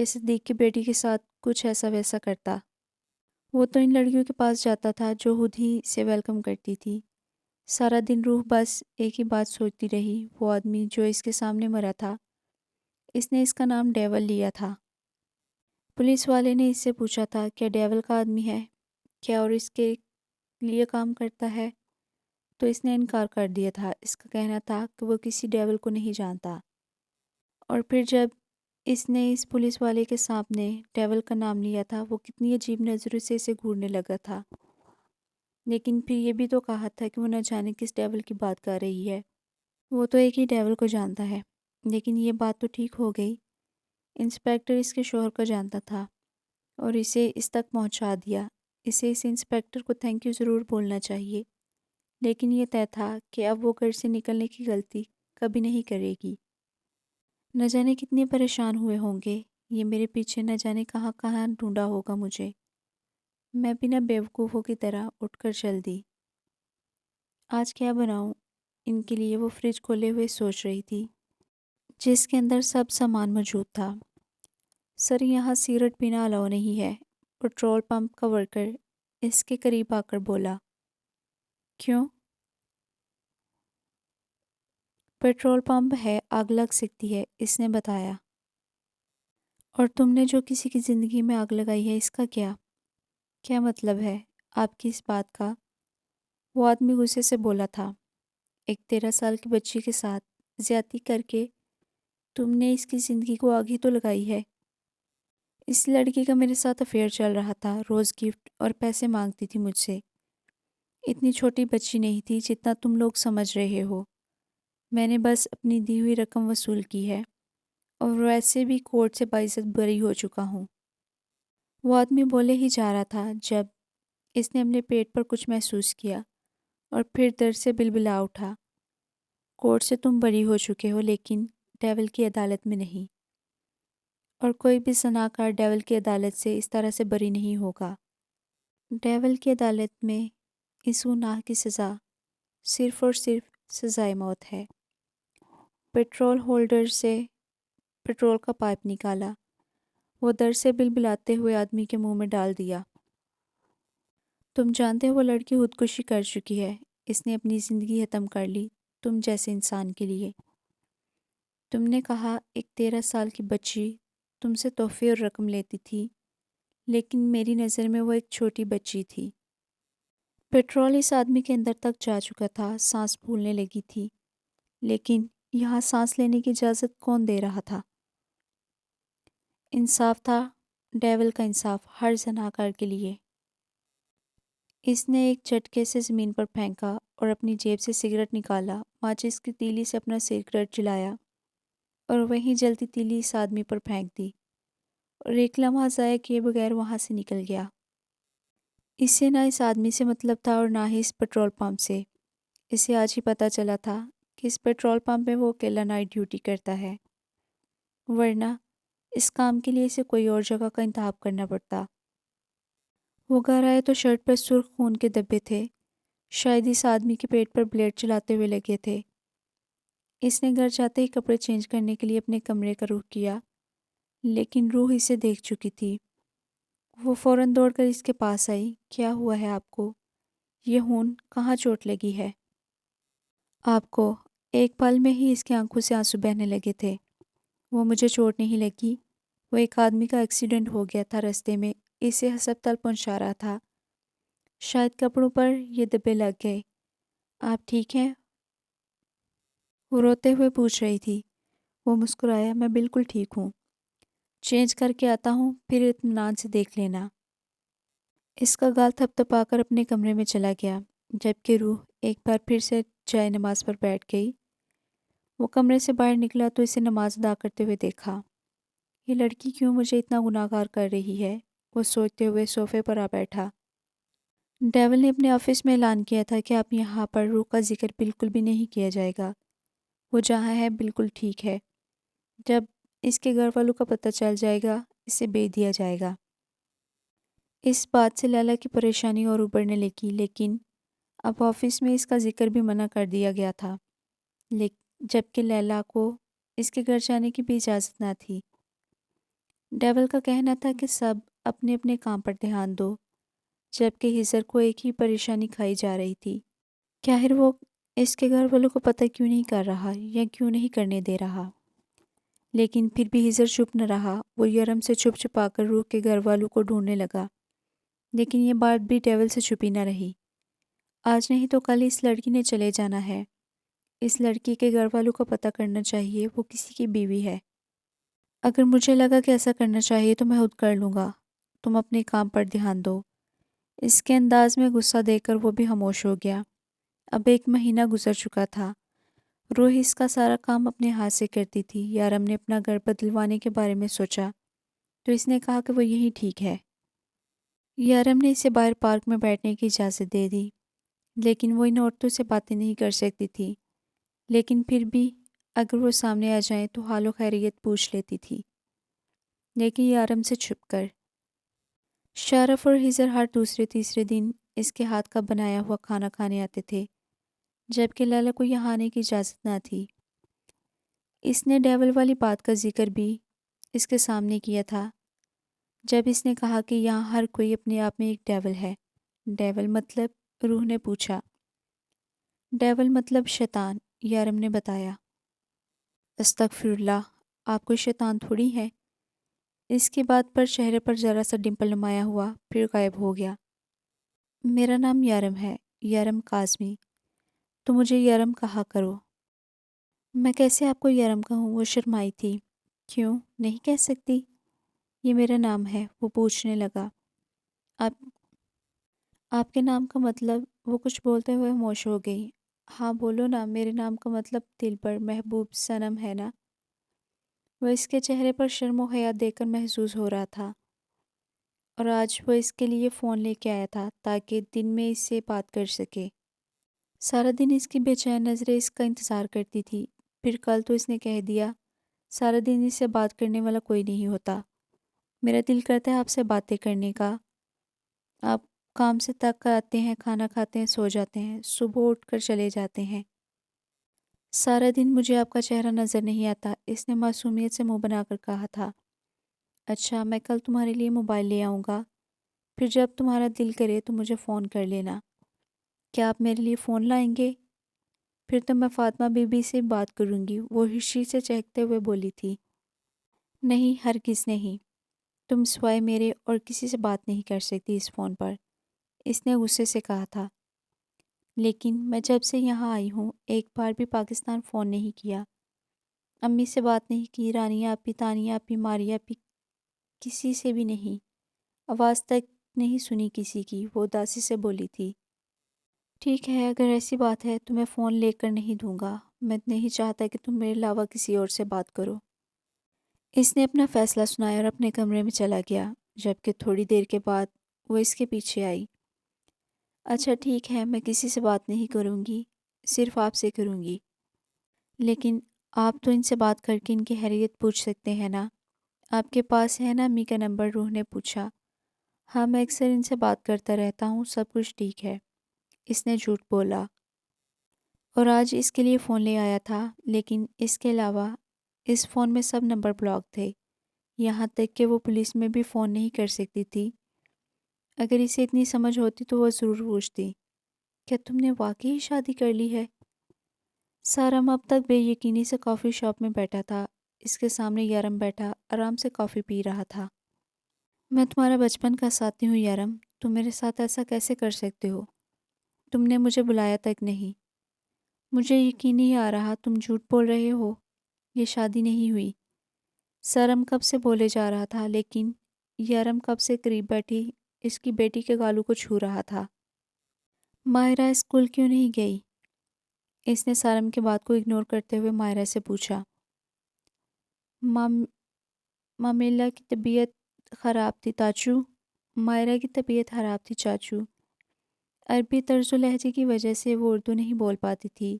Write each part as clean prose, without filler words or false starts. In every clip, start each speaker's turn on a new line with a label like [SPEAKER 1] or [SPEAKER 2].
[SPEAKER 1] کہ صدیق کی بیٹی کے ساتھ کچھ ایسا ویسا کرتا۔ وہ تو ان لڑکیوں کے پاس جاتا تھا جو خود ہی سے ویلکم کرتی تھی۔ سارا دن روح بس ایک ہی بات سوچتی رہی، وہ آدمی جو اس کے سامنے مرا تھا، اس نے اس کا نام ڈیول لیا تھا۔ پولیس والے نے اس سے پوچھا تھا کیا ڈیول کا آدمی ہے کیا اور اس کے لیے کام کرتا ہے، تو اس نے انکار کر دیا تھا۔ اس کا کہنا تھا کہ وہ کسی ڈیول کو نہیں جانتا۔ اور پھر جب اس نے اس پولیس والے کے سامنے ڈیول کا نام لیا تھا، وہ کتنی عجیب نظروں سے اسے گھورنے لگا تھا، لیکن پھر یہ بھی تو کہا تھا کہ وہ نہ جانے کس ڈیول کی بات کر رہی ہے، وہ تو ایک ہی ڈیول کو جانتا ہے۔ لیکن یہ بات تو ٹھیک ہو گئی، انسپیکٹر اس کے شوہر کو جانتا تھا اور اسے اس تک پہنچا دیا۔ اسے اس انسپیکٹر کو تھینک یو ضرور بولنا چاہیے، لیکن یہ طے تھا کہ اب وہ گھر سے نکلنے کی غلطی کبھی نہیں کرے گی۔ نہ جانے کتنے پریشان ہوئے ہوں گے، یہ میرے پیچھے نہ جانے کہاں کہاں ڈھونڈا ہوگا مجھے۔ میں بنا بیوقوفوں کی طرح اٹھ کر چل دی۔ آج کیا بناؤں ان کے لیے، وہ فریج کھولے ہوئے سوچ رہی تھی جس کے اندر سب سامان موجود تھا۔ سر یہاں سگریٹ پینا الاؤ نہیں ہے، پٹرول پمپ کا ورکر اس کے قریب آ کر بولا۔ کیوں؟ پیٹرول پمپ ہے، آگ لگ سکتی ہے، اس نے بتایا۔ اور تم نے جو کسی کی زندگی میں آگ لگائی ہے اس کا کیا؟ کیا مطلب ہے آپ کی اس بات کا؟ وہ آدمی غصے سے بولا تھا۔ ایک 13 سال کی بچی کے ساتھ زیادتی کر کے تم نے اس کی زندگی کو آگ ہی تو لگائی ہے۔ اس لڑکی کا میرے ساتھ افیئر چل رہا تھا، روز گفٹ اور پیسے مانگتی تھی مجھ سے۔ اتنی چھوٹی بچی نہیں تھی جتنا تم لوگ سمجھ رہے ہو۔ میں نے بس اپنی دی ہوئی رقم وصول کی ہے اور ویسے بھی کورٹ سے باعزت بری ہو چکا ہوں۔ وہ آدمی بولے ہی جا رہا تھا جب اس نے اپنے پیٹ پر کچھ محسوس کیا اور پھر درد سے بلبلا اٹھا۔ کورٹ سے تم بری ہو چکے ہو لیکن ڈیول کی عدالت میں نہیں، اور کوئی بھی زناکار ڈیول کی عدالت سے اس طرح سے بری نہیں ہوگا۔ ڈیول کی عدالت میں اس گناہ کی سزا صرف اور صرف سزائے موت ہے۔ پیٹرول ہولڈر سے پیٹرول کا پائپ نکالا، وہ درد سے بلبلاتے ہوئے آدمی کے منہ میں ڈال دیا۔ تم جانتے ہو وہ لڑکی خودکشی کر چکی ہے، اس نے اپنی زندگی ختم کر لی تم جیسے انسان کے لیے۔ تم نے کہا ایک 13 سال کی بچی تم سے تحفے اور رقم لیتی تھی، لیکن میری نظر میں وہ ایک چھوٹی بچی تھی۔ پیٹرول اس آدمی کے اندر تک جا چکا تھا، سانس پھولنے لگی تھی، لیکن یہاں سانس لینے کی اجازت کون دے رہا تھا؟ انصاف تھا، ڈیول کا انصاف ہر زناکار کے لیے۔ اس نے ایک جھٹکے سے زمین پر پھینکا اور اپنی جیب سے سگریٹ نکالا، ماچس کی تیلی سے اپنا سگریٹ جلایا اور وہیں جلتی تیلی اس آدمی پر پھینک دی اور ایک لمحہ ضائع کیے بغیر وہاں سے نکل گیا۔ اسے نہ اس آدمی سے مطلب تھا اور نہ ہی اس پیٹرول پمپ سے۔ اسے آج ہی پتہ چلا تھا کہ اس پیٹرول پمپ میں وہ اکیلا نائٹ ڈیوٹی کرتا ہے، ورنہ اس کام کے لیے اسے کوئی اور جگہ کا انتخاب کرنا پڑتا۔ وہ گھر آئے تو شرٹ پر سرخ خون کے دھبے تھے، شاید اس آدمی کے پیٹ پر بلیڈ چلاتے ہوئے لگے تھے۔ اس نے گھر جاتے ہی کپڑے چینج کرنے کے لیے اپنے کمرے کا رخ کیا، لیکن روح اسے دیکھ چکی تھی۔ وہ فوراً دوڑ کر اس کے پاس آئی۔ کیا ہوا ہے آپ کو؟ یہ خون کہاں چوٹ لگی ہے آپ کو؟ ایک پل میں ہی اس کی آنکھوں سے آنسو بہنے لگے تھے۔ وہ مجھے چوٹ نہیں لگی، وہ ایک آدمی کا ایکسیڈنٹ ہو گیا تھا، رستے میں اسے ہسپتال پہنچا رہا تھا، شاید کپڑوں پر یہ دبے لگ گئے۔ آپ ٹھیک ہیں؟ وہ روتے ہوئے پوچھ رہی تھی۔ وہ مسکرایا، میں بالکل ٹھیک ہوں، چینج کر کے آتا ہوں، پھر اطمینان سے دیکھ لینا۔ اس کا گال تھپ تھپا کر اپنے کمرے میں چلا گیا، جبکہ روح ایک بار پھر سے جائے نماز پر بیٹھ گئی۔ وہ کمرے سے باہر نکلا تو اسے نماز ادا کرتے ہوئے دیکھا۔ یہ لڑکی کیوں مجھے اتنا گناہگار کر رہی ہے؟ وہ سوچتے ہوئے صوفے پر آ بیٹھا۔ ڈیول نے اپنے آفس میں اعلان کیا تھا کہ اب یہاں پر روح کا ذکر بالکل بھی نہیں کیا جائے گا، وہ جہاں ہے بالکل ٹھیک ہے۔ جب اس کے گھر والوں کا پتہ چل جائے گا اسے بھیج دیا جائے گا۔ اس بات سے لیلا کی پریشانی اور ابھرنے لگی، لیکن اب آفس میں اس کا ذکر بھی منع کر دیا گیا تھا، جبکہ لیلا کو اس کے گھر جانے کی بھی اجازت نہ تھی۔ ڈیول کا کہنا تھا کہ سب اپنے اپنے کام پر دھیان دو، جبکہ ہزر کو ایک ہی پریشانی کھائی جا رہی تھی کہ آخر وہ اس کے گھر والوں کو پتہ کیوں نہیں کر رہا یا کیوں نہیں کرنے دے رہا۔ لیکن پھر بھی ہزر چپ نہ رہا، وہ یرم سے چھپ چھپا کر روح کے گھر والوں کو ڈھونڈنے لگا۔ لیکن یہ بات بھی ڈیول سے چھپی نہ رہی۔ آج نہیں تو کل اس لڑکی نے چلے جانا ہے، اس لڑکی کے گھر والوں کو پتہ کرنا چاہیے وہ کسی کی بیوی ہے۔ اگر مجھے لگا کہ ایسا کرنا چاہیے تو میں خود کر لوں گا، تم اپنے کام پر دھیان دو۔ اس کے انداز میں غصہ دے کر وہ بھی خاموش ہو گیا۔ اب 1 مہینہ گزر چکا تھا۔ روح اس کا سارا کام اپنے ہاتھ سے کرتی تھی۔ یارم نے اپنا گھر بدلوانے کے بارے میں سوچا تو اس نے کہا کہ وہ یہی ٹھیک ہے۔ یارم نے اسے باہر پارک میں بیٹھنے کی اجازت دے دی، لیکن وہ ان عورتوں سے باتیں نہیں کر سکتی تھی۔ لیکن پھر بھی اگر وہ سامنے آ جائیں تو حال و خیریت پوچھ لیتی تھی، لیکن یارم سے چھپ کر۔ شارف اور ہزر ہر دوسرے تیسرے دن اس کے ہاتھ کا بنایا ہوا کھانا کھانے آتے تھے، جبکہ لیلا کو یہاں آنے کی اجازت نہ تھی۔ اس نے ڈیول والی بات کا ذکر بھی اس کے سامنے کیا تھا، جب اس نے کہا کہ یہاں ہر کوئی اپنے آپ میں ایک ڈیول ہے۔ ڈیول مطلب؟ روح نے پوچھا۔ ڈیول مطلب شیطان، یارم نے بتایا۔ استغفر اللہ، آپ کوئی شیطان تھوڑی ہے۔ اس کی بات پر چہرے پر ذرا سا ڈمپل نمایاں ہوا، پھر غائب ہو گیا۔ میرا نام یارم ہے، یارم کاظمی، تو مجھے یارم کہا کرو۔ میں کیسے آپ کو یارم کہوں؟ وہ شرمائی تھی۔ کیوں نہیں کہہ سکتی؟ یہ میرا نام ہے، وہ پوچھنے لگا۔ آپ آپ کے نام کا مطلب؟ وہ کچھ بولتے ہوئے خاموش ہو گئی۔ ہاں بولو نا، میرے نام کا مطلب دلبر، محبوب، صنم ہے نا؟ وہ اس کے چہرے پر شرم و حیا دیکھ کر محظوظ ہو رہا تھا، اور آج وہ اس کے لیے فون لے کے آیا تھا تاکہ دن میں اس سے بات کر سکے۔ سارا دن اس کی بے چین نظریں اس کا انتظار کرتی تھی۔ پھر کل تو اس نے کہہ دیا، سارا دن اس سے بات کرنے والا کوئی نہیں ہوتا۔ میرا دل کرتا ہے آپ سے باتیں کرنے کا۔ آپ کام سے تھک کر آتے ہیں، کھانا کھاتے ہیں، سو جاتے ہیں، صبح اٹھ کر چلے جاتے ہیں۔ سارا دن مجھے آپ کا چہرہ نظر نہیں آتا، اس نے معصومیت سے منہ بنا کر کہا تھا۔ اچھا، میں کل تمہارے لیے موبائل لے آؤں گا، پھر جب تمہارا دل کرے تو مجھے فون کر لینا۔ کیا آپ میرے لیے فون لائیں گے؟ پھر تو میں فاطمہ بی بی سے بات کروں گی، وہ ہرشی سے چہکتے ہوئے بولی تھی۔ نہیں، ہرگز نہیں، تم سوائے میرے اور کسی سے بات نہیں کر سکتی اس فون پر، اس نے غصے سے کہا تھا۔ لیکن میں جب سے یہاں آئی ہوں ایک بار بھی پاکستان فون نہیں کیا، امی سے بات نہیں کی، رانی آپی، تانیہ آپی، ماریا آپی، کسی سے بھی نہیں، آواز تک نہیں سنی کسی کی، وہ اداسی سے بولی تھی۔ ٹھیک ہے، اگر ایسی بات ہے تو میں فون لے کر نہیں دوں گا، میں نہیں چاہتا کہ تم میرے علاوہ کسی اور سے بات کرو۔ اس نے اپنا فیصلہ سنایا اور اپنے کمرے میں چلا گیا، جبکہ تھوڑی دیر کے بعد وہ اس کے پیچھے آئی۔ اچھا ٹھیک ہے، میں کسی سے بات نہیں کروں گی، صرف آپ سے کروں گی۔ لیکن آپ تو ان سے بات کر کے ان کی خیریت پوچھ سکتے ہیں نا؟ آپ کے پاس ہے نا امی کا نمبر؟ روح نے پوچھا۔ ہاں، میں اکثر ان سے بات کرتا رہتا ہوں، سب کچھ ٹھیک ہے، اس نے جھوٹ بولا۔ اور آج اس کے لیے فون لے آیا تھا، لیکن اس کے علاوہ اس فون میں سب نمبر بلاک تھے، یہاں تک کہ وہ پولیس میں بھی فون نہیں کر سکتی تھی۔ اگر اسے اتنی سمجھ ہوتی تو وہ ضرور پوچھتی، کیا تم نے واقعی شادی کر لی ہے؟ سارم اب تک بے یقینی سے کافی شاپ میں بیٹھا تھا، اس کے سامنے یارم بیٹھا آرام سے کافی پی رہا تھا۔ میں تمہارا بچپن کا ساتھی ہوں یارم، تم میرے ساتھ ایسا کیسے کر سکتے ہو؟ تم نے مجھے بلایا تک نہیں۔ مجھے یقین نہیں آ رہا، تم جھوٹ بول رہے ہو، یہ شادی نہیں ہوئی۔ سارم کب سے بولے جا رہا تھا، لیکن یارم کب سے قریب بیٹھی اس کی بیٹی کے گالوں کو چھو رہا تھا۔ ماہرہ اسکول کیوں نہیں گئی؟ اس نے سارم کی بات کو اگنور کرتے ہوئے ماہرہ سے پوچھا۔ مامیلا کی طبیعت خراب تھی تاچو۔ ماہرہ کی طبیعت خراب تھی چاچو۔ عربی طرز و لہجے کی وجہ سے وہ اردو نہیں بول پاتی تھی،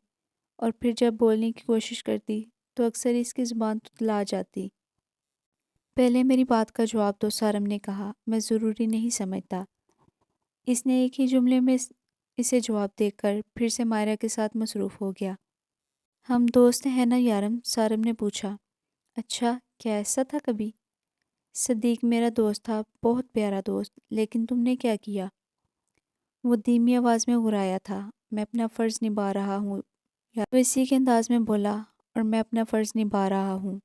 [SPEAKER 1] اور پھر جب بولنے کی کوشش کرتی تو اکثر اس کی زبان تتلا جاتی۔ پہلے میری بات کا جواب دو، سارم نے کہا، میں ضروری نہیں سمجھتا۔ اس نے ایک ہی جملے میں اسے جواب دے کر پھر سے ماہرہ کے ساتھ مصروف ہو گیا۔ ہم دوست ہیں نا یارم؟ سارم نے پوچھا۔ اچھا، کیا ایسا تھا کبھی؟ صدیق میرا دوست تھا، بہت پیارا دوست، لیکن تم نے کیا کیا؟ وہ دھیمی آواز میں گھرایا تھا۔ میں اپنا فرض نبھا رہا ہوں یا وہ اسی کے انداز میں بولا، اور میں اپنا فرض نبھا رہا ہوں۔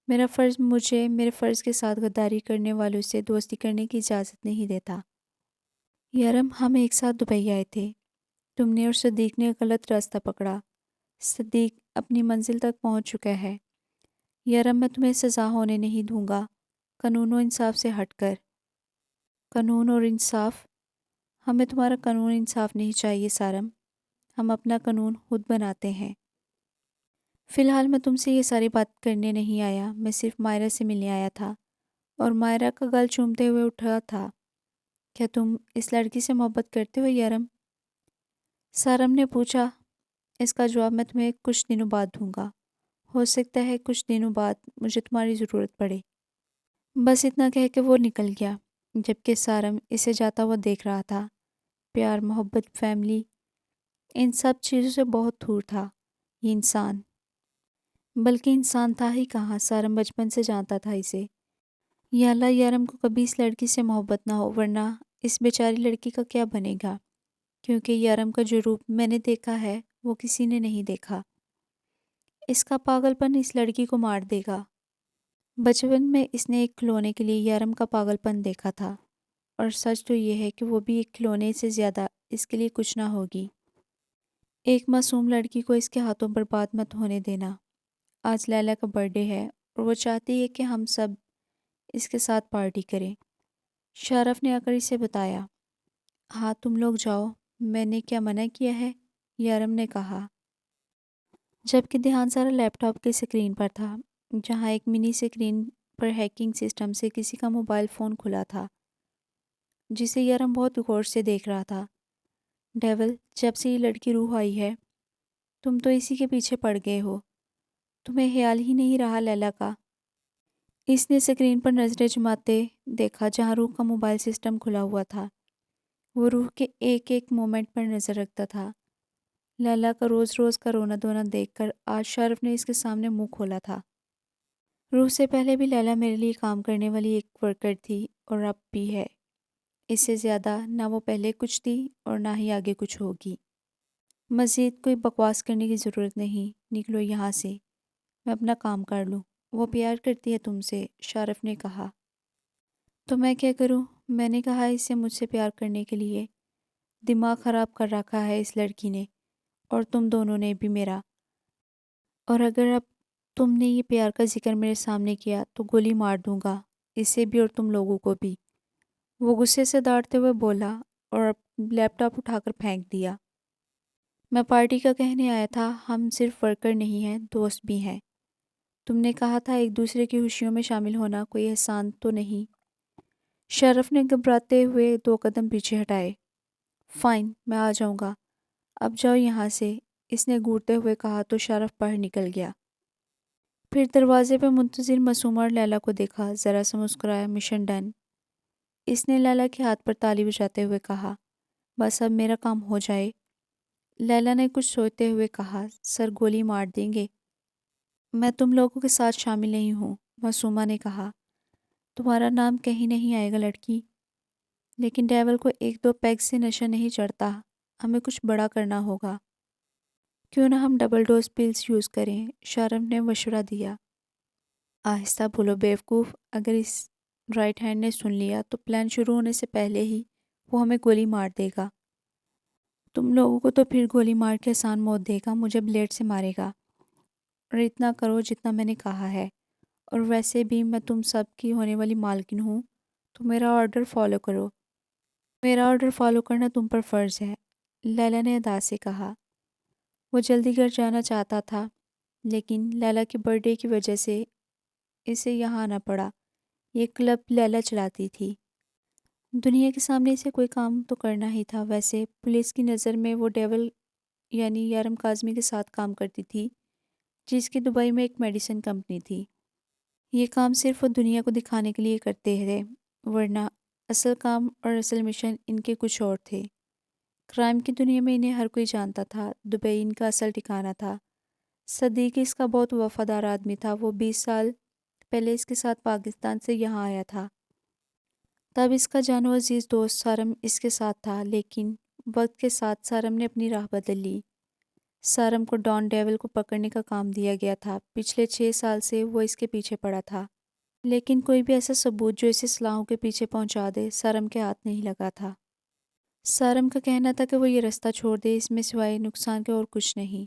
[SPEAKER 1] میرا فرض مجھے میرے فرض کے ساتھ غداری کرنے والوں سے دوستی کرنے کی اجازت نہیں دیتا۔ یارم، ہم ایک ساتھ دبئی آئے تھے۔ تم نے اور صدیق نے غلط راستہ پکڑا۔ صدیق اپنی منزل تک پہنچ چکا ہے۔ یارم، میں تمہیں سزا ہونے نہیں دوں گا، قانون و انصاف سے ہٹ کر۔ قانون اور انصاف؟ ہمیں تمہارا قانون انصاف نہیں چاہیے سارم، ہم اپنا قانون خود بناتے ہیں۔ فی الحال میں تم سے یہ ساری بات کرنے نہیں آیا، میں صرف مائرہ سے ملنے آیا تھا، اور مائرہ کا گل چومتے ہوئے اٹھا تھا۔ کیا تم اس لڑکی سے محبت کرتے ہو یارم؟ سارم نے پوچھا۔ اس کا جواب میں تمہیں کچھ دنوں بعد دوں گا، ہو سکتا ہے کچھ دنوں بعد مجھے تمہاری ضرورت پڑے۔ بس اتنا کہہ کے وہ نکل گیا، جبکہ سارم اسے جاتا ہوا دیکھ رہا تھا۔ پیار، محبت، فیملی، ان سب چیزوں سے بہت دور تھا یہ انسان۔ بلکہ انسان تھا ہی کہاں، سارم بچپن سے جانتا تھا اسے۔ یا اللہ، یارم کو کبھی اس لڑکی سے محبت نہ ہو، ورنہ اس بیچاری لڑکی کا کیا بنے گا؟ کیونکہ یارم کا جو روپ میں نے دیکھا ہے وہ کسی نے نہیں دیکھا۔ اس کا پاگل پن اس لڑکی کو مار دے گا۔ بچپن میں اس نے ایک کھلونے کے لیے یارم کا پاگل پن دیکھا تھا، اور سچ تو یہ ہے کہ وہ بھی ایک کھلونے سے زیادہ اس کے لیے کچھ نہ ہوگی۔ ایک معصوم لڑکی کو اس کے ہاتھوں برباد مت ہونے دینا۔ آج لیلا کا برتھ ڈے ہے اور وہ چاہتی ہے کہ ہم سب اس کے ساتھ پارٹی کریں۔ شارف نے آ کر اسے بتایا۔ ہاں تم لوگ جاؤ، میں نے کیا منع کیا ہے؟ یارم نے کہا، جبکہ دھیان سارا لیپ ٹاپ کی سکرین پر تھا، جہاں ایک منی سکرین پر ہیکنگ سسٹم سے کسی کا موبائل فون کھلا تھا، جسے یارم بہت غور سے دیکھ رہا تھا۔ ڈیول، جب سے یہ لڑکی روح آئی ہے تم تو اسی کے پیچھے پڑ گئے ہو، تمہیں خیال ہی نہیں رہا لیلا کا؟ اس نے سکرین پر نظریں جماتے دیکھا جہاں روح کا موبائل سسٹم کھلا ہوا تھا۔ وہ روح کے ایک ایک مومنٹ پر نظر رکھتا تھا۔ لیلا کا روز روز کا رونا دھونا دیکھ کر آج شارف نے اس کے سامنے منہ کھولا تھا۔ روح سے پہلے بھی لیلا میرے لیے کام کرنے والی ایک ورکر تھی، اور اب بھی ہے۔ اس سے زیادہ نہ وہ پہلے کچھ تھی اور نہ ہی آگے کچھ ہوگی۔ مزید کوئی بکواس کرنے کی ضرورت نہیں، نکلو یہاں سے، میں اپنا کام کر لوں۔ وہ پیار کرتی ہے تم سے، شارف نے کہا۔ تو میں کیا کروں؟ میں نے کہا اس سے مجھ سے پیار کرنے کے لیے۔ دماغ خراب کر رکھا ہے اس لڑکی نے، اور تم دونوں نے بھی میرا۔ اور اگر اب تم نے یہ پیار کا ذکر میرے سامنے کیا تو گولی مار دوں گا، اسے بھی اور تم لوگوں کو بھی۔ وہ غصے سے داڑتے ہوئے بولا، اور لیپ ٹاپ اٹھا کر پھینک دیا۔ میں پارٹی کا کہنے آیا تھا، ہم صرف ورکر نہیں ہیں، دوست بھی ہیں۔ تم نے کہا تھا ایک دوسرے کی خوشیوں میں شامل ہونا کوئی احسان تو نہیں؟ شرف نے گھبراتے ہوئے 2 قدم پیچھے ہٹائے۔ فائن، میں آ جاؤں گا، اب جاؤ یہاں سے، اس نے گھورتے ہوئے کہا تو شرف باہر نکل گیا۔ پھر دروازے پہ منتظر معصومہ اور لیلا کو دیکھا، ذرا سا مسکرایا، مشن ڈن۔ اس نے لیلا کے ہاتھ پر تالی بجاتے ہوئے کہا، بس اب میرا کام ہو جائے۔ لیلا نے کچھ سوچتے ہوئے کہا، سر گولی مار دیں گے؟ میں تم لوگوں کے ساتھ شامل نہیں ہوں، معصومہ نے کہا۔ تمہارا نام کہیں نہیں آئے گا لڑکی۔ لیکن ڈیول کو 1-2 پیگ سے نشہ نہیں چڑھتا، ہمیں کچھ بڑا کرنا ہوگا۔ کیوں نہ ہم ڈبل ڈوز پلز یوز کریں؟ شارف نے مشورہ دیا۔ آہستہ بولو بیوقوف، اگر اس رائٹ ہینڈ نے سن لیا تو پلان شروع ہونے سے پہلے ہی وہ ہمیں گولی مار دے گا۔ تم لوگوں کو تو پھر گولی مار کے آسان موت دے گا، مجھے بلیڈ سے مارے گا۔ اور اتنا کرو جتنا میں نے کہا ہے، اور ویسے بھی میں تم سب کی ہونے والی مالکن ہوں، تو میرا آرڈر فالو کرو۔ میرا آرڈر فالو کرنا تم پر فرض ہے، لیلا نے ادا سے کہا۔ وہ جلدی گھر جانا چاہتا تھا، لیکن لیلا کے برتھ ڈے کی وجہ سے اسے یہاں آنا پڑا۔ یہ کلب لیلا چلاتی تھی۔ دنیا کے سامنے اسے کوئی کام تو کرنا ہی تھا۔ ویسے پولیس کی نظر میں وہ ڈیول یعنی یارم کاظمی کے ساتھ کام کرتی تھی، جس کی دبئی میں ایک میڈیسن کمپنی تھی۔ یہ کام صرف وہ دنیا کو دکھانے کے لیے کرتے تھے، ورنہ اصل کام اور اصل مشن ان کے کچھ اور تھے۔ کرائم کی دنیا میں انہیں ہر کوئی جانتا تھا، دبئی ان کا اصل ٹھکانہ تھا۔ صدیق اس کا بہت وفادار آدمی تھا۔ وہ 20 سال پہلے اس کے ساتھ پاکستان سے یہاں آیا تھا۔ تب اس کا جان و عزیز دوست سارم اس کے ساتھ تھا، لیکن وقت کے ساتھ سارم نے اپنی راہ بدل لی۔ سارم کو ڈان ڈیول کو پکڑنے کا کام دیا گیا تھا۔ پچھلے 6 سال سے وہ اس کے پیچھے پڑا تھا، لیکن کوئی بھی ایسا ثبوت جو اسے سلاخوں کے پیچھے پہنچا دے سارم کے ہاتھ نہیں لگا تھا۔ سارم کا کہنا تھا کہ وہ یہ رستہ چھوڑ دے، اس میں سوائے نقصان کے اور کچھ نہیں،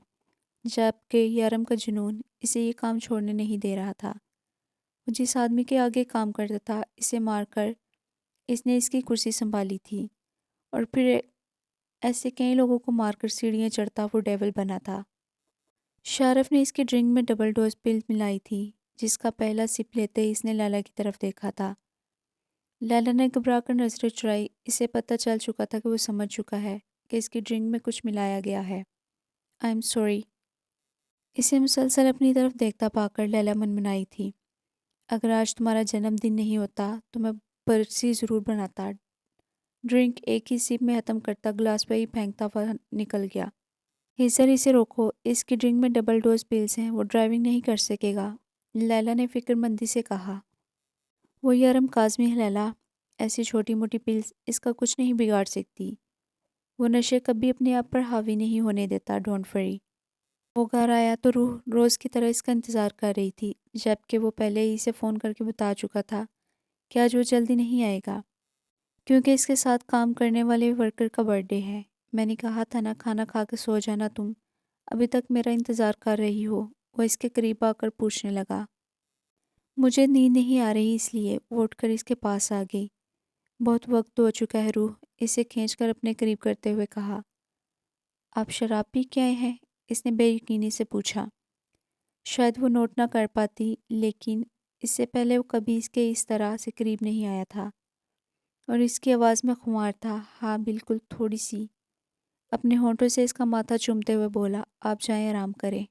[SPEAKER 1] جبکہ یارم کا جنون اسے یہ کام چھوڑنے نہیں دے رہا تھا۔ وہ جس آدمی کے آگے کام کرتا تھا، اسے مار کر اس نے اس کی کرسی سنبھالی تھی، اور پھر ایسے کئی لوگوں کو مار کر سیڑھیاں چڑھتا وہ ڈیول بنا تھا۔ شارف نے اس کی ڈرنک میں ڈبل ڈوز پل ملائی تھی، جس کا پہلا سپ لیتے ہی اس نے لیلا کی طرف دیکھا تھا۔ لیلا نے گھبرا کر نظریں چرائی۔ اسے پتہ چل چکا تھا کہ وہ سمجھ چکا ہے کہ اس کی ڈرنک میں کچھ ملایا گیا ہے۔ I am sorry. اسے مسلسل اپنی طرف دیکھتا پا کر لیلا منمنائی تھی۔ اگر آج تمہارا جنم دن نہیں ہوتا تو میں برسی ضرور بناتا۔ ڈرنک ایک ہی سپ میں ختم کرتا گلاس پہ ہی پھینکتا ہوا نکل گیا۔ ہیزر اسے روکو، اس کی ڈرنک میں ڈبل ڈوز پلز ہیں، وہ ڈرائیونگ نہیں کر سکے گا، لیلا نے فکر مندی سے کہا۔ وہ یارم کاظمی ہے لیلا، ایسی چھوٹی موٹی پلز اس کا کچھ نہیں بگاڑ سکتی۔ وہ نشے کبھی اپنے آپ پر حاوی نہیں ہونے دیتا، ڈونٹ وری۔ وہ گھر آیا تو روح روز کی طرح اس کا انتظار کر رہی تھی، جبکہ وہ پہلے ہی اسے فون کر کے بتا چکا تھا کہ آج وہ جلدی نہیں آئے گا، کیونکہ اس کے ساتھ کام کرنے والے ورکر کا برتھ ڈے ہے۔ میں نے کہا تھا نا کھانا کھا کے سو جانا تم، ابھی تک میرا انتظار کر رہی ہو۔ وہ اس کے قریب آ کر پوچھنے لگا۔ مجھے نیند نہیں آ رہی، اس لیے وہ اٹھ کر اس کے پاس آ گئی۔ بہت وقت ہو چکا ہے روح، اسے کھینچ کر اپنے قریب کرتے ہوئے کہا۔ آپ شراب پی کے آئے ہیں؟ اس نے بے یقینی سے پوچھا۔ شاید وہ نوٹ نہ کر پاتی، لیکن اس سے پہلے وہ کبھی اس کے اس طرح سے قریب نہیں آیا تھا، اور اس کی آواز میں خمار تھا۔ ہاں بالکل، تھوڑی سی۔ اپنے ہونٹوں سے اس کا ماتھا چومتے ہوئے بولا۔ آپ جائیں آرام کریں۔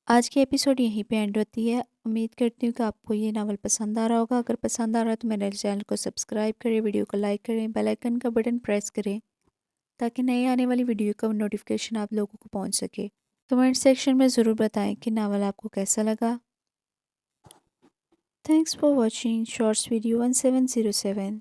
[SPEAKER 1] آج کی ایپیسوڈ یہیں پہ اینڈ ہوتی ہے۔ امید کرتی ہوں کہ آپ کو یہ ناول پسند آ رہا ہوگا۔ اگر پسند آ رہا ہے تو میرے چینل کو سبسکرائب کریں، ویڈیو کو لائک کریں، بیل آئیکن کا بٹن پریس کریں تاکہ نئے آنے والی ویڈیو کا نوٹیفیکیشن آپ لوگوں کو پہنچ سکے۔ کمنٹ سیکشن میں ضرور بتائیں کہ ناول آپ کو کیسا لگا۔ Thanks for watching shorts video 1707۔